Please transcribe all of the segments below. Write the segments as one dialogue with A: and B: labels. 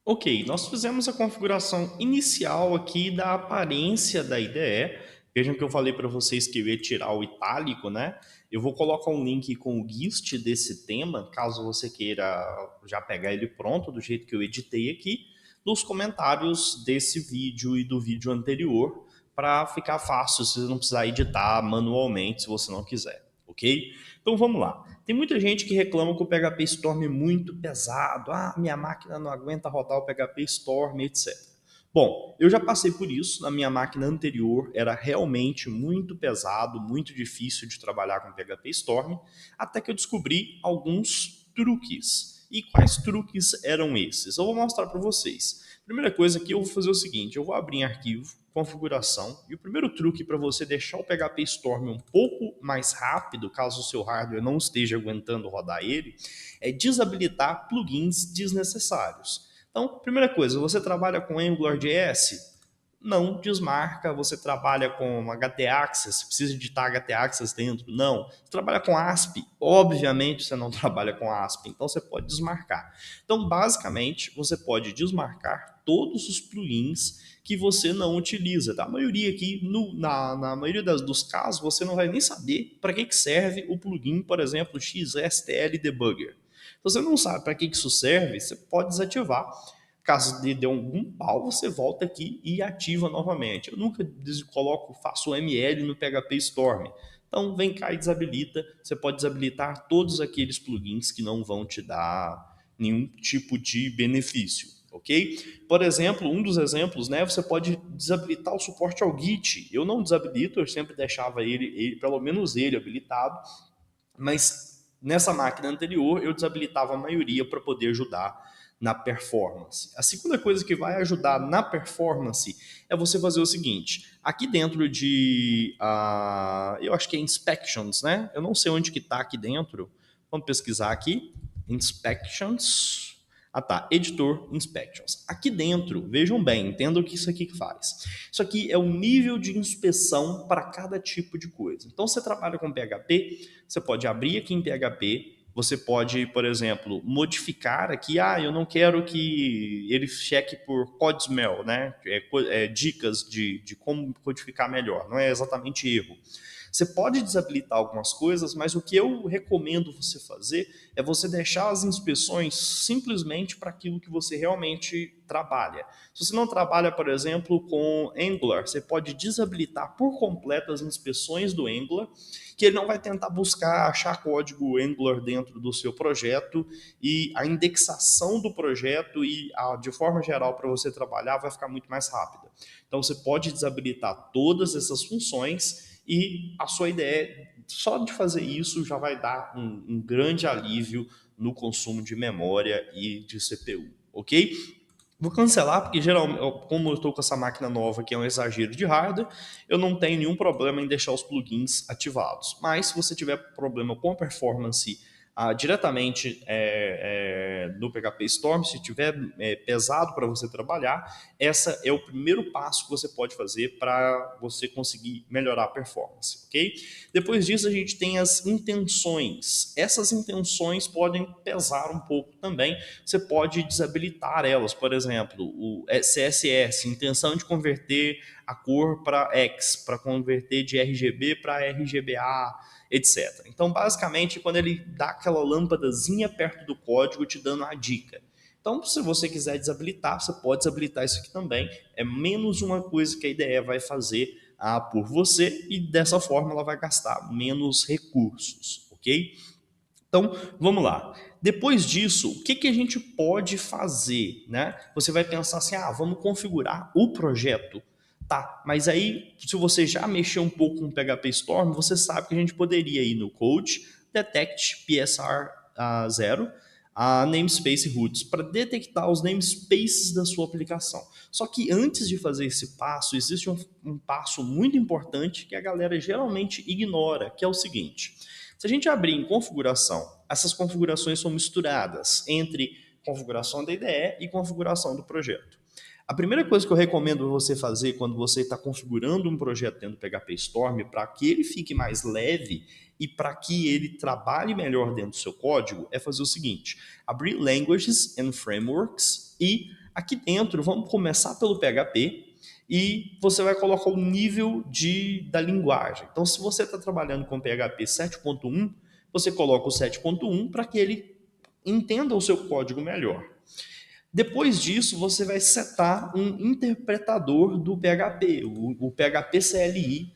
A: Ok, nós fizemos a configuração inicial aqui da aparência da IDE. Vejam que eu falei para vocês que eu ia tirar o itálico, né? Eu vou colocar um link com o GIST desse tema, caso você queira já pegar ele pronto, do jeito que eu editei aqui, nos comentários desse vídeo e do vídeo anterior, para ficar fácil, você não precisar editar manualmente se você não quiser, ok? Então vamos lá. Tem muita gente que reclama que o PHP Storm é muito pesado. Ah, minha máquina não aguenta rodar o PHP Storm, etc. Bom, eu já passei por isso. Na minha máquina anterior era realmente muito pesado, muito difícil de trabalhar com PHP Storm, até que eu descobri alguns truques. E quais truques eram esses? Eu vou mostrar para vocês. Primeira coisa que eu vou fazer é o seguinte, eu vou abrir em arquivo, configuração, e o primeiro truque para você deixar o PHP Storm um pouco mais rápido, caso o seu hardware não esteja aguentando rodar ele, é desabilitar plugins desnecessários. Então, primeira coisa, você trabalha com AngularJS? Não desmarca. Você trabalha com HT-Access? Precisa editar HT-Access dentro? Não. Você trabalha com ASP? Obviamente você não trabalha com ASP, então você pode desmarcar. Então, basicamente, você pode desmarcar todos os plugins que você não utiliza. Tá? A maioria aqui, na maioria dos casos, você não vai nem saber para que serve o plugin, por exemplo, XSTL Debugger. Se você não sabe para que isso serve, você pode desativar. Caso dê algum pau, você volta aqui e ativa novamente. Eu nunca coloco, faço ML no PHP Storm. Então vem cá e desabilita. Você pode desabilitar todos aqueles plugins que não vão te dar nenhum tipo de benefício, ok? Por exemplo, um dos exemplos, né? Você pode desabilitar o suporte ao Git. Eu não desabilito, eu sempre deixava ele pelo menos ele habilitado, mas nessa máquina anterior eu desabilitava a maioria para poder ajudar na performance. A segunda coisa que vai ajudar na performance é você fazer o seguinte, aqui dentro de, eu acho que é Inspections, né? Eu não sei onde que está aqui dentro, vamos pesquisar aqui, Inspections, ah tá, Editor Inspections. Aqui dentro, vejam bem, entendam o que isso aqui faz. Isso aqui é o nível de inspeção para cada tipo de coisa. Então, você trabalha com PHP, você pode abrir aqui em PHP, você pode, por exemplo, modificar aqui, eu não quero que ele cheque por code smell, né? Dicas de como codificar melhor, não é exatamente erro. Você pode desabilitar algumas coisas, mas o que eu recomendo você fazer é você deixar as inspeções simplesmente para aquilo que você realmente trabalha. Se você não trabalha, por exemplo, com Angular, você pode desabilitar por completo as inspeções do Angular, que ele não vai tentar buscar achar código Angular dentro do seu projeto, e a indexação do projeto de forma geral para você trabalhar vai ficar muito mais rápida. Então você pode desabilitar todas essas funções e a sua ideia, só de fazer isso, já vai dar um grande alívio no consumo de memória e de CPU, ok? Vou cancelar, porque geralmente, como eu estou com essa máquina nova, que é um exagero de hardware, eu não tenho nenhum problema em deixar os plugins ativados. Mas se você tiver problema com a performance diretamente no PHP Storm, se tiver pesado para você trabalhar, essa é o primeiro passo que você pode fazer para você conseguir melhorar a performance, ok? Depois disso, a gente tem as intenções. Essas intenções podem pesar um pouco também. Você pode desabilitar elas, por exemplo, o CSS, intenção de converter a cor para X, para converter de RGB para RGBA, etc. Então, basicamente, quando ele dá aquela lâmpadazinha perto do código te dando a dica. Então, se você quiser desabilitar, você pode desabilitar isso aqui também. É menos uma coisa que a IDE vai fazer por você e dessa forma ela vai gastar menos recursos, ok? Então, vamos lá. Depois disso, o que a gente pode fazer, né? Você vai pensar assim, vamos configurar o projeto. Tá, mas aí, se você já mexeu um pouco com o PHP Storm, você sabe que a gente poderia ir no Code, Detect PSR 0, a namespace roots, para detectar os namespaces da sua aplicação. Só que antes de fazer esse passo, existe um passo muito importante que a galera geralmente ignora, que é o seguinte. Se a gente abrir em configuração, essas configurações são misturadas entre configuração da IDE e configuração do projeto. A primeira coisa que eu recomendo você fazer quando você está configurando um projeto dentro do PHP Storm para que ele fique mais leve e para que ele trabalhe melhor dentro do seu código é fazer o seguinte: abrir Languages and Frameworks e aqui dentro, vamos começar pelo PHP, e você vai colocar o nível da linguagem. Então, se você está trabalhando com PHP 7.1, você coloca o 7.1 para que ele entenda o seu código melhor. Depois disso, você vai setar um interpretador do PHP, o PHP CLI,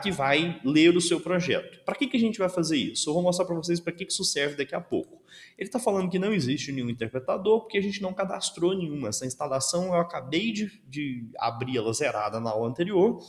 A: que vai ler o seu projeto. Para que a gente vai fazer isso? Eu vou mostrar para vocês para que isso serve daqui a pouco. Ele está falando que não existe nenhum interpretador porque a gente não cadastrou nenhuma. Essa instalação eu acabei de abrir ela zerada na aula anterior.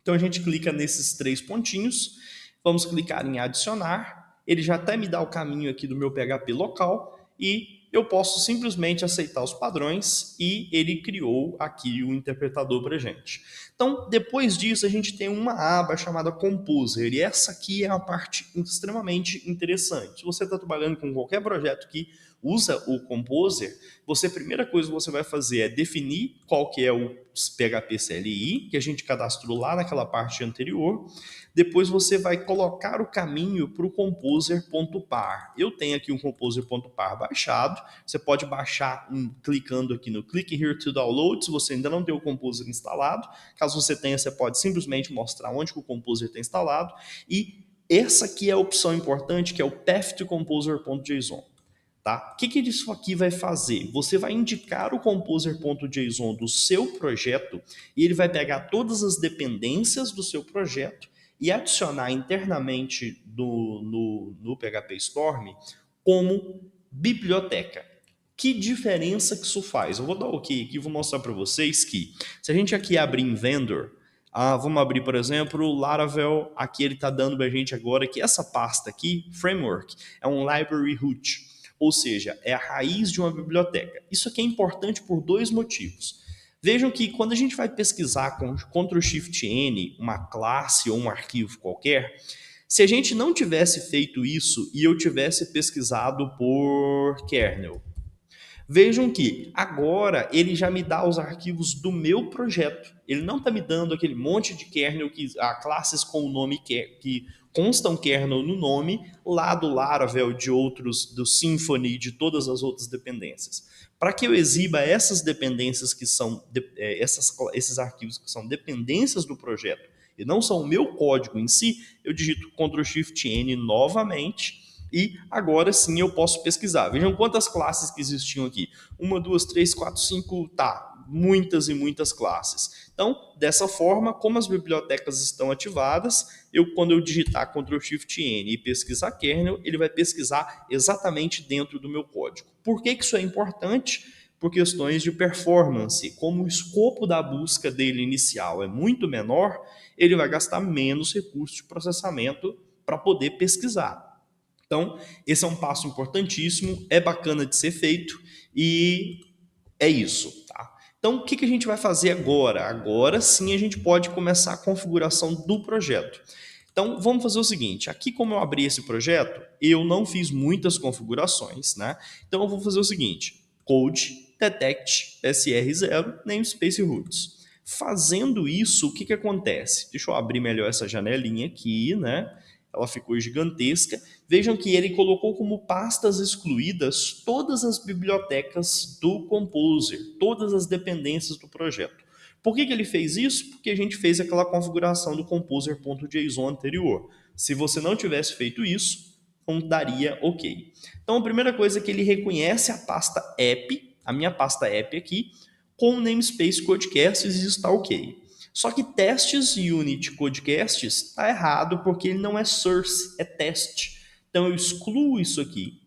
A: Então a gente clica nesses 3 pontinhos, vamos clicar em adicionar, ele já até me dá o caminho aqui do meu PHP local e eu posso simplesmente aceitar os padrões e ele criou aqui o interpretador para a gente. Então, depois disso, a gente tem uma aba chamada Composer, e essa aqui é uma parte extremamente interessante. Se você está trabalhando com qualquer projeto que usa o Composer, a primeira coisa que você vai fazer é definir qual que é o PHP CLI, que a gente cadastrou lá naquela parte anterior. Depois você vai colocar o caminho para o composer.par. Eu tenho aqui um composer.par baixado. Você pode baixar clicando aqui no Click Here to Download, se você ainda não tem o Composer instalado. Caso você tenha, você pode simplesmente mostrar onde que o Composer está instalado. E essa aqui é a opção importante, que é o path to composer.json. Tá? O que isso aqui vai fazer? Você vai indicar o composer.json do seu projeto e ele vai pegar todas as dependências do seu projeto e adicionar internamente no PHP Storm como biblioteca. Que diferença que isso faz? Eu vou dar OK aqui e vou mostrar para vocês que se a gente aqui abrir em Vendor, vamos abrir, por exemplo, o Laravel, aqui ele está dando para a gente agora que essa pasta aqui, Framework, é um library root, ou seja, é a raiz de uma biblioteca. Isso aqui é importante por 2 motivos. Vejam que quando a gente vai pesquisar com Ctrl+Shift+N uma classe ou um arquivo qualquer, se a gente não tivesse feito isso e eu tivesse pesquisado por kernel, vejam que agora ele já me dá os arquivos do meu projeto. Ele não está me dando aquele monte de kernel, classes com o nome que constam kernel no nome, lá do Laravel, de outros, do Symfony, de todas as outras dependências. Para que eu exiba essas dependências que são, esses arquivos que são dependências do projeto e não são o meu código em si, eu digito Ctrl+Shift+N novamente e agora sim eu posso pesquisar. Vejam quantas classes que existiam aqui. 1, 2, 3, 4, 5, muitas e muitas classes. Então, dessa forma, como as bibliotecas estão ativadas, quando eu digitar Ctrl+Shift+N e pesquisar kernel, ele vai pesquisar exatamente dentro do meu código. Por que isso é importante? Por questões de performance. Como o escopo da busca dele inicial é muito menor, ele vai gastar menos recursos de processamento para poder pesquisar. Então, esse é um passo importantíssimo, é bacana de ser feito e é isso, tá? Então, o que a gente vai fazer agora? Agora sim a gente pode começar a configuração do projeto. Então, vamos fazer o seguinte, aqui como eu abri esse projeto, eu não fiz muitas configurações, né? Então, eu vou fazer o seguinte, code detect sr0 namespace roots. Fazendo isso, o que acontece? Deixa eu abrir melhor essa janelinha aqui, né? Ela ficou gigantesca. Vejam que ele colocou como pastas excluídas todas as bibliotecas do Composer, todas as dependências do projeto. Por que ele fez isso? Porque a gente fez aquela configuração do composer.json anterior. Se você não tivesse feito isso, não daria OK. Então a primeira coisa é que ele reconhece a pasta app, a minha pasta app aqui, com o namespace codecasts e está OK. Só que testes unit codecasts está errado porque ele não é source, é teste. Então eu excluo isso aqui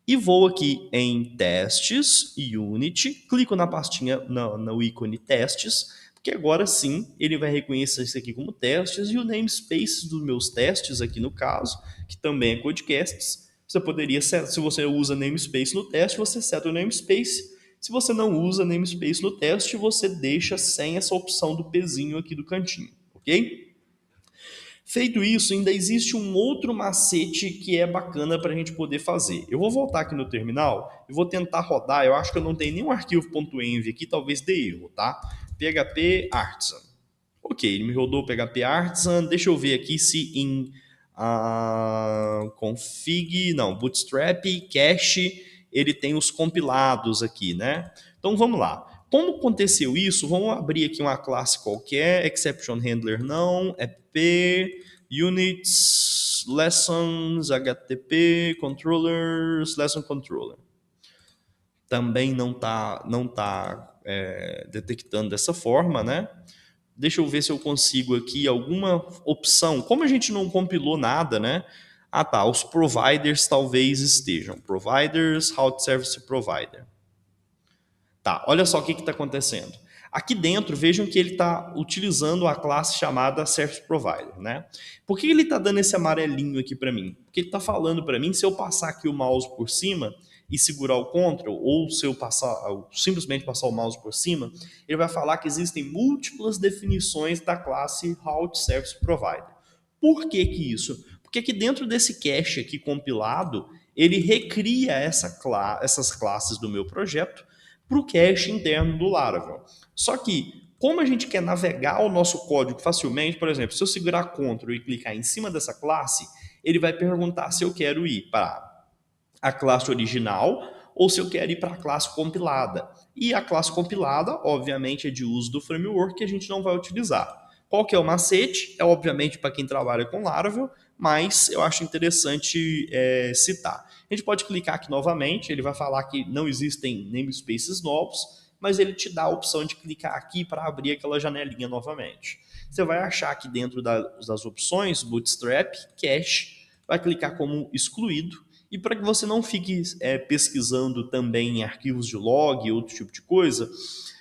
A: e vou aqui em testes unit, clico na pastinha, no ícone testes, porque agora sim ele vai reconhecer isso aqui como testes e o namespace dos meus testes aqui no caso, que também é codecasts. Você poderia, se você usa namespace no teste, você seta o namespace. Se você não usa namespace no teste, você deixa sem essa opção do pezinho aqui do cantinho, ok? Feito isso, ainda existe um outro macete que é bacana para a gente poder fazer. Eu vou voltar aqui no terminal e vou tentar rodar. Eu acho que eu não tenho nenhum arquivo .env aqui, talvez dê erro, tá? PHP Artisan. Ok, ele me rodou o PHP Artisan. Deixa eu ver aqui se em config, não, Bootstrap, cache, ele tem os compilados aqui, né? Então vamos lá. Como aconteceu isso? Vamos abrir aqui uma classe qualquer, exception handler não, app, units, lessons, HTTP, controllers, lesson controller. Também não tá detectando dessa forma, né? Deixa eu ver se eu consigo aqui alguma opção. Como a gente não compilou nada, né? Ah, tá. Os providers talvez estejam. Providers, route service provider. Tá, olha só o que está acontecendo. Aqui dentro, vejam que ele está utilizando a classe chamada Service Provider, né? Por que ele está dando esse amarelinho aqui para mim? Porque ele está falando para mim, se eu passar aqui o mouse por cima e segurar o Ctrl, ou se eu simplesmente passar o mouse por cima, ele vai falar que existem múltiplas definições da classe Route Service Provider. Por que isso? Porque aqui dentro desse cache aqui compilado, ele recria essas classes do meu projeto para o cache interno do Laravel. Só que, como a gente quer navegar o nosso código facilmente, por exemplo, se eu segurar Ctrl e clicar em cima dessa classe, ele vai perguntar se eu quero ir para a classe original ou se eu quero ir para a classe compilada. E a classe compilada, obviamente, é de uso do framework que a gente não vai utilizar. Qual que é o macete? É obviamente para quem trabalha com Laravel, mas eu acho interessante citar. A gente pode clicar aqui novamente, ele vai falar que não existem namespaces novos, mas ele te dá a opção de clicar aqui para abrir aquela janelinha novamente. Você vai achar aqui dentro das opções, Bootstrap, Cache, vai clicar como excluído, e para que você não fique pesquisando também em arquivos de log e outro tipo de coisa,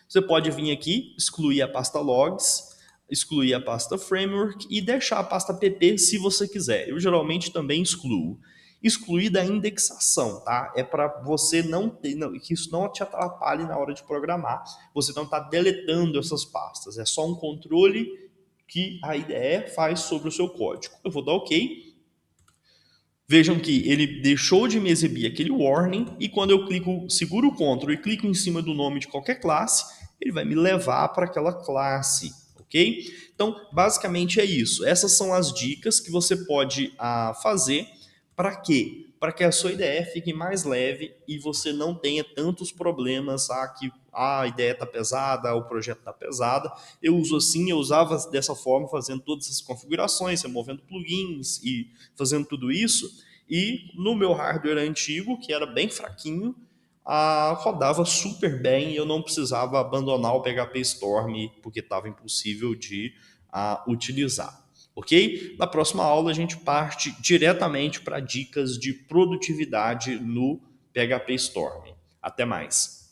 A: você pode vir aqui, excluir a pasta logs, excluir a pasta framework e deixar a pasta pp se você quiser. Eu geralmente também excluo. Excluir da indexação, tá? É para você não ter, que isso não te atrapalhe na hora de programar. Você não está deletando essas pastas. É só um controle que a IDE faz sobre o seu código. Eu vou dar OK. Vejam que ele deixou de me exibir aquele warning e quando eu seguro o Ctrl e clico em cima do nome de qualquer classe, ele vai me levar para aquela classe, ok? Então, basicamente é isso. Essas são as dicas que você pode fazer para quê? Para que a sua IDE fique mais leve e você não tenha tantos problemas, que a ideia está pesada, o projeto está pesado. Eu uso assim, eu usava dessa forma, fazendo todas essas configurações, removendo plugins e fazendo tudo isso. E no meu hardware antigo, que era bem fraquinho, rodava super bem e eu não precisava abandonar o PHP Storm porque estava impossível de utilizar. Ok? Na próxima aula a gente parte diretamente para dicas de produtividade no PHP Storm. Até mais!